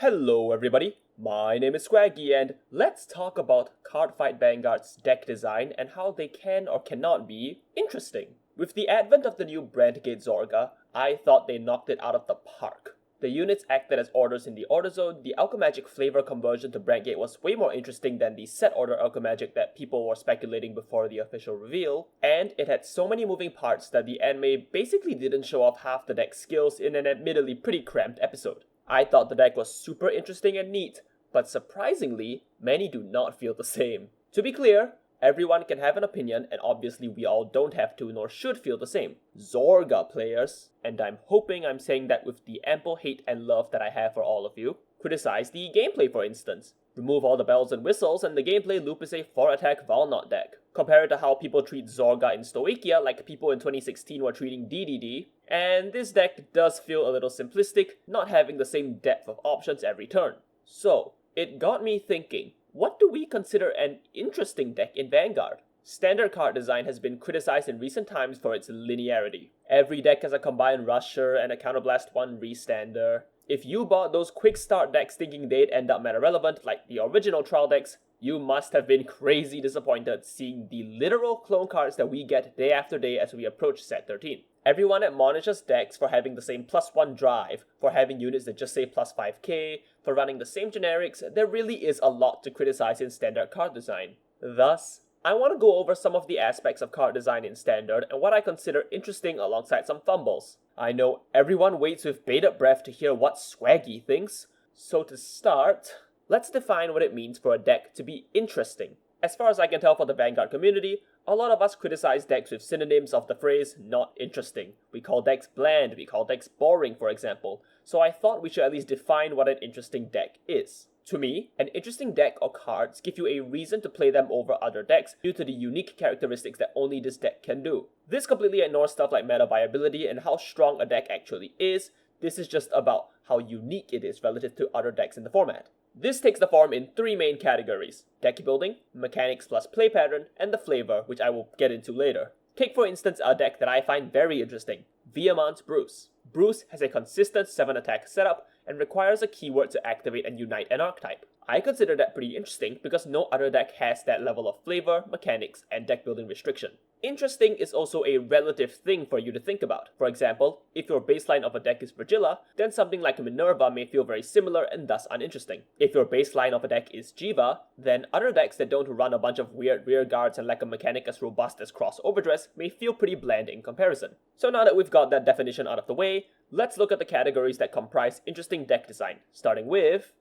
Hello everybody, my name is Swaggy and let's talk about Cardfight Vanguard's deck design and how they can or cannot be interesting. With the advent of the new Brandgate Zorga, I thought they knocked it out of the park. The units acted as orders in the order zone, the Alchemagic flavor conversion to Brandgate was way more interesting than the set order Alchemagic that people were speculating before the official reveal, and it had so many moving parts that the anime basically didn't show off half the deck's skills in an admittedly pretty cramped episode. I thought the deck was super interesting and neat, but surprisingly, many do not feel the same. To be clear, everyone can have an opinion, and obviously we all don't have to nor should feel the same. Zorga players, and I'm hoping I'm saying that with the ample hate and love that I have for all of you, criticize the gameplay for instance. Remove all the bells and whistles and the gameplay loop is a 4-attack Valnot deck. Compare it to how people treat Zorga and Stoicheia like people in 2016 were treating DDD, and this deck does feel a little simplistic, not having the same depth of options every turn. So, it got me thinking, what do we consider an interesting deck in Vanguard? Standard card design has been criticized in recent times for its linearity. Every deck has a combined Rusher and a Counterblast 1 Restander. If you bought those quick start decks thinking they'd end up meta relevant like the original trial decks, you must have been crazy disappointed seeing the literal clone cards that we get day after day as we approach set 13. Everyone admonishes decks for having the same +1 drive, for having units that just say +5k, for running the same generics. There really is a lot to criticize in standard card design. Thus, I want to go over some of the aspects of card design in standard and what I consider interesting alongside some fumbles. I know everyone waits with bated breath to hear what Swaggy thinks, so to start, let's define what it means for a deck to be interesting. As far as I can tell for the Vanguard community, a lot of us criticize decks with synonyms of the phrase not interesting. We call decks bland, we call decks boring for example, so I thought we should at least define what an interesting deck is. To me, an interesting deck or cards give you a reason to play them over other decks due to the unique characteristics that only this deck can do. This completely ignores stuff like meta viability and how strong a deck actually is. This is just about how unique it is relative to other decks in the format. This takes the form in three main categories: deck building, mechanics plus play pattern, and the flavor, which I will get into later. Take for instance a deck that I find very interesting, Viamon's Bruce. Bruce has a consistent 7-attack setup and requires a keyword to activate and unite an archetype. I consider that pretty interesting because no other deck has that level of flavor, mechanics, and deck building restriction. Interesting is also a relative thing for you to think about. For example, if your baseline of a deck is Vyrgilla, then something like Minerva may feel very similar and thus uninteresting. If your baseline of a deck is Jheva, then other decks that don't run a bunch of weird rear guards and lack a mechanic as robust as Cross Overdress may feel pretty bland in comparison. So now that we've got that definition out of the way, let's look at the categories that comprise interesting deck design, starting with...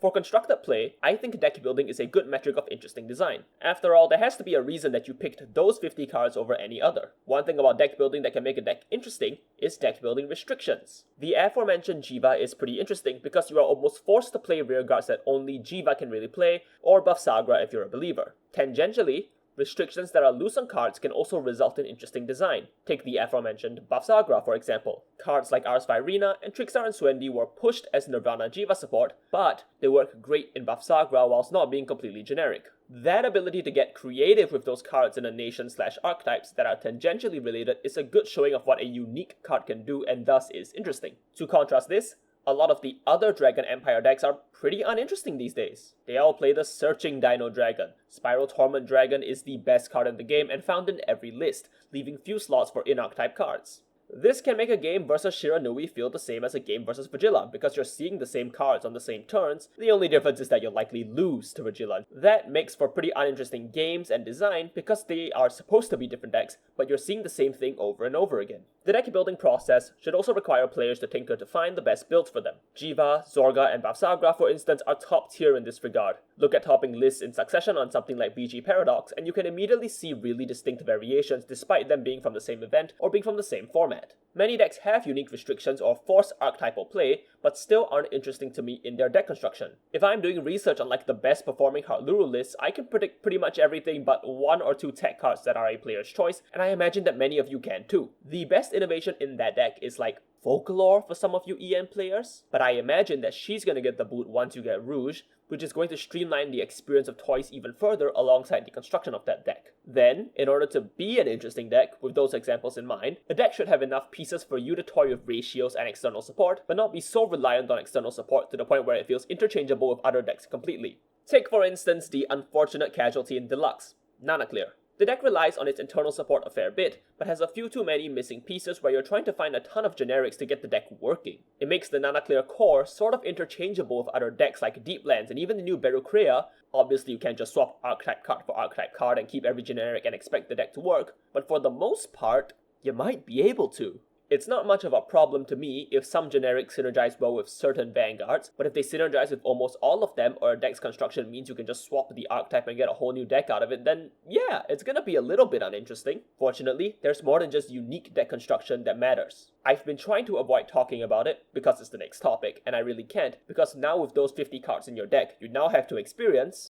For constructed play, I think deck building is a good metric of interesting design. After all, there has to be a reason that you picked those 50 cards over any other. One thing about deck building that can make a deck interesting is deck building restrictions. The aforementioned Jheva is pretty interesting because you are almost forced to play rear guards that only Jheva can really play, or Bavsargra if you're a believer. Tangentially, restrictions that are loose on cards can also result in interesting design. Take the aforementioned Bavsargra for example. Cards like Ars Virina and Trickstar and Swendi were pushed as Nirvana Jheva support, but they work great in Bavsargra whilst not being completely generic. That ability to get creative with those cards in a nation/archetypes that are tangentially related is a good showing of what a unique card can do and thus is interesting. To contrast this, a lot of the other Dragon Empire decks are pretty uninteresting these days. They all play the Searching Dino Dragon. Spiral Torment Dragon is the best card in the game and found in every list, leaving few slots for in-archetype cards. This can make a game versus Shiranui feel the same as a game versus Vyrgilla, because you're seeing the same cards on the same turns. The only difference is that you'll likely lose to Vyrgilla. That makes for pretty uninteresting games and design because they are supposed to be different decks, but you're seeing the same thing over and over again. The deck building process should also require players to tinker to find the best builds for them. Jheva, Zorga, and Bavsargra, for instance, are top tier in this regard. Look at topping lists in succession on something like VG Paradox, and you can immediately see really distinct variations despite them being from the same event or being from the same format. Many decks have unique restrictions or forced archetypal play, but still aren't interesting to me in their deck construction. If I'm doing research on like the best performing Heartluru lists, I can predict pretty much everything but 1 or 2 tech cards that are a player's choice, and I imagine that many of you can too. The best innovation in that deck is like folklore for some of you EN players, but I imagine that she's gonna get the boot once you get Rouge, which is going to streamline the experience of toys even further alongside the construction of that deck. Then, in order to be an interesting deck, with those examples in mind, the deck should have enough pieces for you to toy with ratios and external support, but not be so reliant on external support to the point where it feels interchangeable with other decks completely. Take for instance the unfortunate casualty in Deluxe, Nanaclear. The deck relies on its internal support a fair bit, but has a few too many missing pieces where you're trying to find a ton of generics to get the deck working. It makes the Nanaclear core sort of interchangeable with other decks like Deeplands and even the new Berucrea. Obviously you can't just swap archetype card for archetype card and keep every generic and expect the deck to work, but for the most part, you might be able to. It's not much of a problem to me if some generics synergize well with certain Vanguards, but if they synergize with almost all of them, or a deck's construction means you can just swap the archetype and get a whole new deck out of it, then yeah, it's gonna be a little bit uninteresting. Fortunately, there's more than just unique deck construction that matters. I've been trying to avoid talking about it because it's the next topic, and I really can't, because now with those 50 cards in your deck, you now have to experience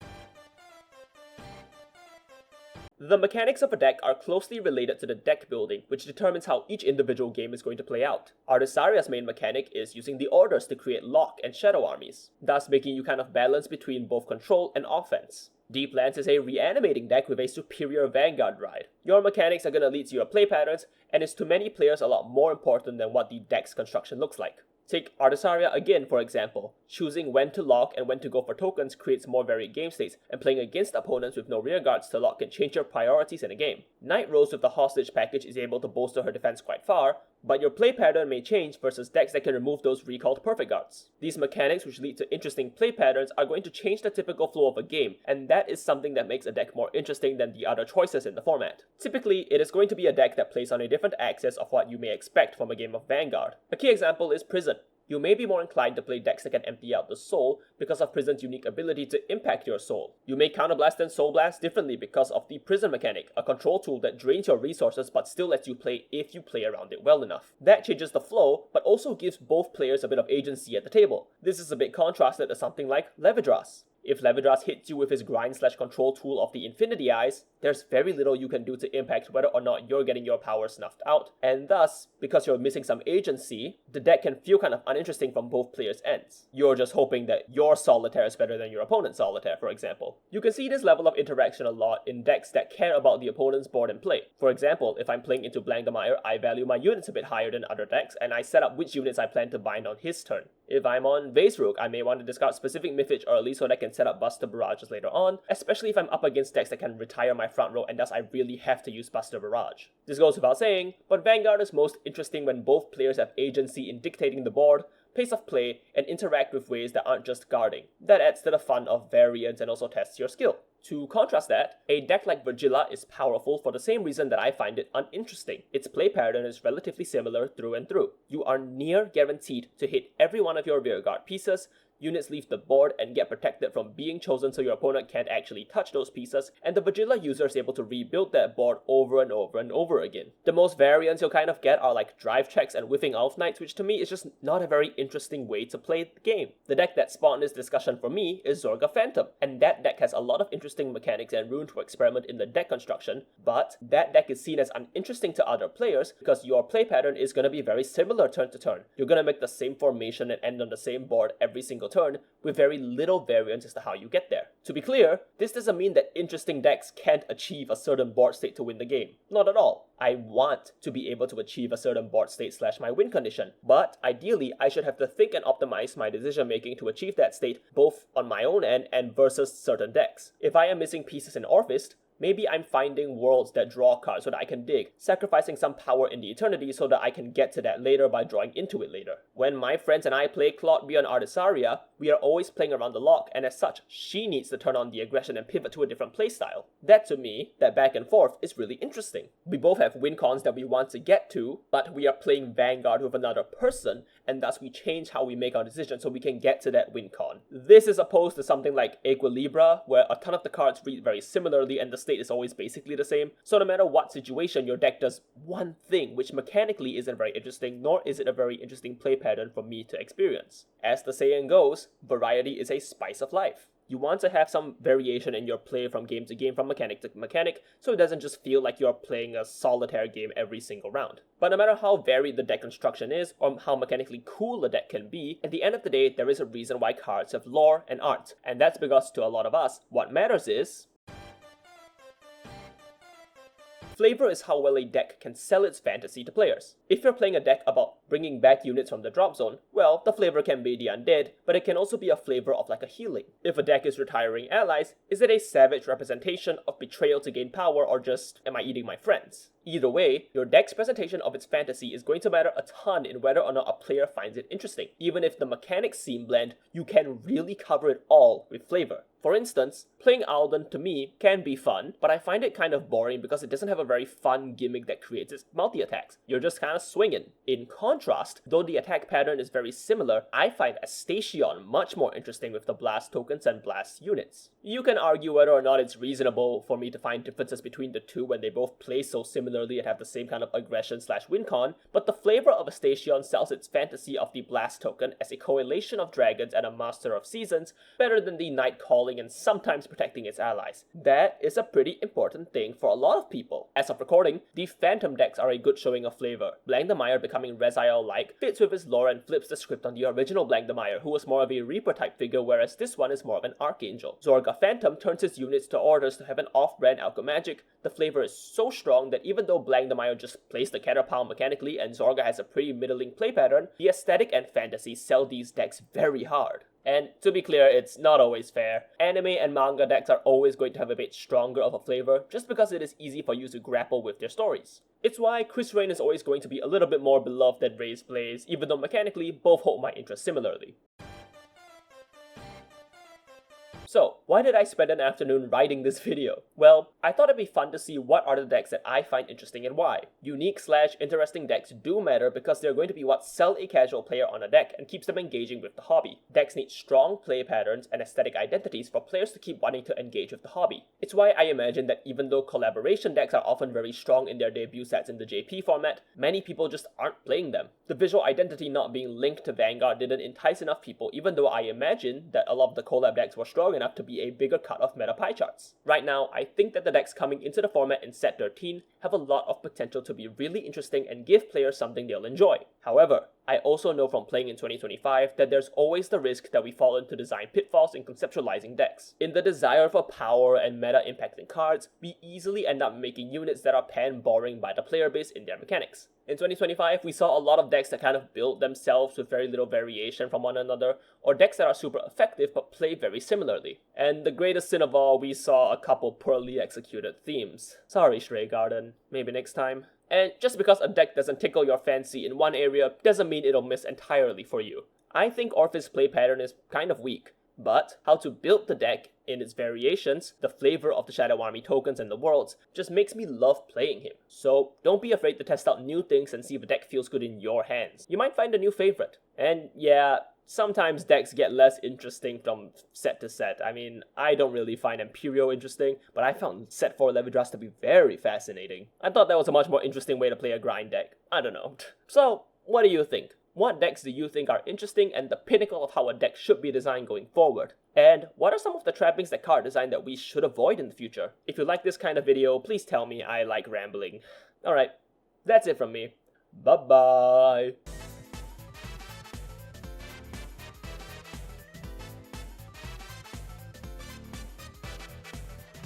the mechanics of a deck are closely related to the deck building, which determines how each individual game is going to play out. Artisaria's main mechanic is using the orders to create lock and shadow armies, thus making you kind of balance between both control and offense. Deeplands is a reanimating deck with a superior Vanguard ride. Your mechanics are going to lead to your play patterns, and is to many players a lot more important than what the deck's construction looks like. Take Artisaria again, for example. Choosing when to lock and when to go for tokens creates more varied game states, and playing against opponents with no rear guards to lock can change your priorities in a game. Night Rose with the Hostage package is able to bolster her defense quite far, but your play pattern may change versus decks that can remove those recalled perfect guards. These mechanics, which lead to interesting play patterns, are going to change the typical flow of a game, and that is something that makes a deck more interesting than the other choices in the format. Typically, it is going to be a deck that plays on a different axis of what you may expect from a game of Vanguard. A key example is Prison. You may be more inclined to play decks that can empty out the soul because of Prison's unique ability to impact your soul. You may counterblast and soul blast differently because of the Prison mechanic, a control tool that drains your resources but still lets you play if you play around it well enough. That changes the flow, but also gives both players a bit of agency at the table. This is a bit contrasted to something like Levidras. If Levidras hits you with his grind/control tool of the Infinity Eyes, there's very little you can do to impact whether or not you're getting your power snuffed out, and thus, because you're missing some agency, the deck can feel kind of uninteresting from both players' ends. You're just hoping that your Solitaire is better than your opponent's Solitaire, for example. You can see this level of interaction a lot in decks that care about the opponent's board and play. For example, if I'm playing into Blankdomire, I value my units a bit higher than other decks, and I set up which units I plan to bind on his turn. If I'm on Vaisrook, I may want to discard specific Mythage early so that I can set up Buster Barrages later on, especially if I'm up against decks that can retire my front row and thus I really have to use Buster Barrage. This goes without saying, but Vanguard is most interesting when both players have agency in dictating the board, pace of play, and interact with ways that aren't just guarding. That adds to the fun of variance and also tests your skill. To contrast that, a deck like Vyrgilla is powerful for the same reason that I find it uninteresting. Its play pattern is relatively similar through and through. You are near guaranteed to hit every one of your rearguard pieces, units leave the board and get protected from being chosen so your opponent can't actually touch those pieces, and the Vyrgilla user is able to rebuild that board over and over and over again. The most variants you'll kind of get are like drive checks and whiffing Elf Knights, which to me is just not a very interesting way to play the game. The deck that spawned this discussion for me is Zorga Phantom, and that deck has a lot of interesting mechanics and room to experiment in the deck construction, but that deck is seen as uninteresting to other players because your play pattern is going to be very similar turn to turn. You're going to make the same formation and end on the same board every single turn, with very little variance as to how you get there. To be clear, this doesn't mean that interesting decks can't achieve a certain board state to win the game. Not at all. I want to be able to achieve a certain board state / my win condition, but ideally I should have to think and optimize my decision making to achieve that state both on my own end and versus certain decks. If I am missing pieces in Orphist, maybe I'm finding worlds that draw cards so that I can dig, sacrificing some power in the eternity so that I can get to that later by drawing into it later. When my friends and I play Claude beyond Artisaria, we are always playing around the lock, and as such, she needs to turn on the aggression and pivot to a different playstyle. That to me, that back and forth, is really interesting. We both have win cons that we want to get to, but we are playing Vanguard with another person, and thus we change how we make our decisions so we can get to that win con. This is opposed to something like Equilibra, where a ton of the cards read very similarly and the state is always basically the same, so no matter what situation, your deck does one thing, which mechanically isn't very interesting, nor is it a very interesting play pattern for me to experience. As the saying goes, variety is a spice of life. You want to have some variation in your play from game to game, from mechanic to mechanic, so it doesn't just feel like you're playing a solitaire game every single round. But no matter how varied the deck construction is, or how mechanically cool a deck can be, at the end of the day, there is a reason why cards have lore and art. And that's because to a lot of us, what matters is flavor is how well a deck can sell its fantasy to players. If you're playing a deck about bringing back units from the drop zone, well, the flavor can be the undead, but it can also be a flavor of like a healing. If a deck is retiring allies, is it a savage representation of betrayal to gain power, or just, am I eating my friends? Either way, your deck's presentation of its fantasy is going to matter a ton in whether or not a player finds it interesting. Even if the mechanics seem bland, you can really cover it all with flavor. For instance, playing Alden to me can be fun, but I find it kind of boring because it doesn't have a very fun gimmick that creates its multi-attacks. You're just kind of swinging. In contrast, though the attack pattern is very similar, I find Station much more interesting with the blast tokens and blast units. You can argue whether or not it's reasonable for me to find differences between the two when they both play so similarly and have the same kind of aggression/win con, but the flavor of Station sells its fantasy of the blast token as a correlation of dragons and a master of seasons better than the night calling and sometimes protecting its allies. That is a pretty important thing for a lot of people. As of recording, the Phantom decks are a good showing of flavor. Blankdemire becoming Reziel-like fits with his lore and flips the script on the original Blankdemire, who was more of a Reaper type figure, whereas this one is more of an Archangel. Zorga Phantom turns his units to orders to have an off-brand alchemy magic. The flavor is so strong that even though Blankdemire just plays the Caterpillar mechanically and Zorga has a pretty middling play pattern, the aesthetic and fantasy sell these decks very hard. And to be clear, it's not always fair. Anime and manga decks are always going to have a bit stronger of a flavor, just because it is easy for you to grapple with their stories. It's why Chris Rain is always going to be a little bit more beloved than Ray's Blaze, even though mechanically, both hold my interest similarly. So, why did I spend an afternoon writing this video? Well, I thought it'd be fun to see what are the decks that I find interesting and why. Unique/interesting decks do matter because they're going to be what sell a casual player on a deck and keeps them engaging with the hobby. Decks need strong play patterns and aesthetic identities for players to keep wanting to engage with the hobby. It's why I imagine that even though collaboration decks are often very strong in their debut sets in the JP format, many people just aren't playing them. The visual identity not being linked to Vanguard didn't entice enough people, even though I imagine that a lot of the collab decks were strong enough to be a bigger cut of meta pie charts. Right now, I think that the decks coming into the format in set 13 have a lot of potential to be really interesting and give players something they'll enjoy. However, I also know from playing in 2025 that there's always the risk that we fall into design pitfalls in conceptualizing decks. In the desire for power and meta impacting cards, we easily end up making units that are pan-boring by the player base in their mechanics. In 2025, we saw a lot of decks that kind of build themselves with very little variation from one another, or decks that are super effective but play very similarly. And the greatest sin of all, we saw a couple poorly executed themes. Sorry, Stray Garden. Maybe next time. And just because a deck doesn't tickle your fancy in one area doesn't mean it'll miss entirely for you. I think Orphis' play pattern is kind of weak, but how to build the deck in its variations, the flavor of the Shadow Army tokens and the worlds, just makes me love playing him. So don't be afraid to test out new things and see if a deck feels good in your hands. You might find a new favorite. And yeah, sometimes decks get less interesting from set to set. I mean, I don't really find Imperio interesting, but I found set 4 Levidras to be very fascinating. I thought that was a much more interesting way to play a grind deck. I don't know. So, what do you think? What decks do you think are interesting and the pinnacle of how a deck should be designed going forward? And what are some of the trappings that card design that we should avoid in the future? If you like this kind of video, please tell me. I like rambling. Alright, that's it from me. Bye-bye!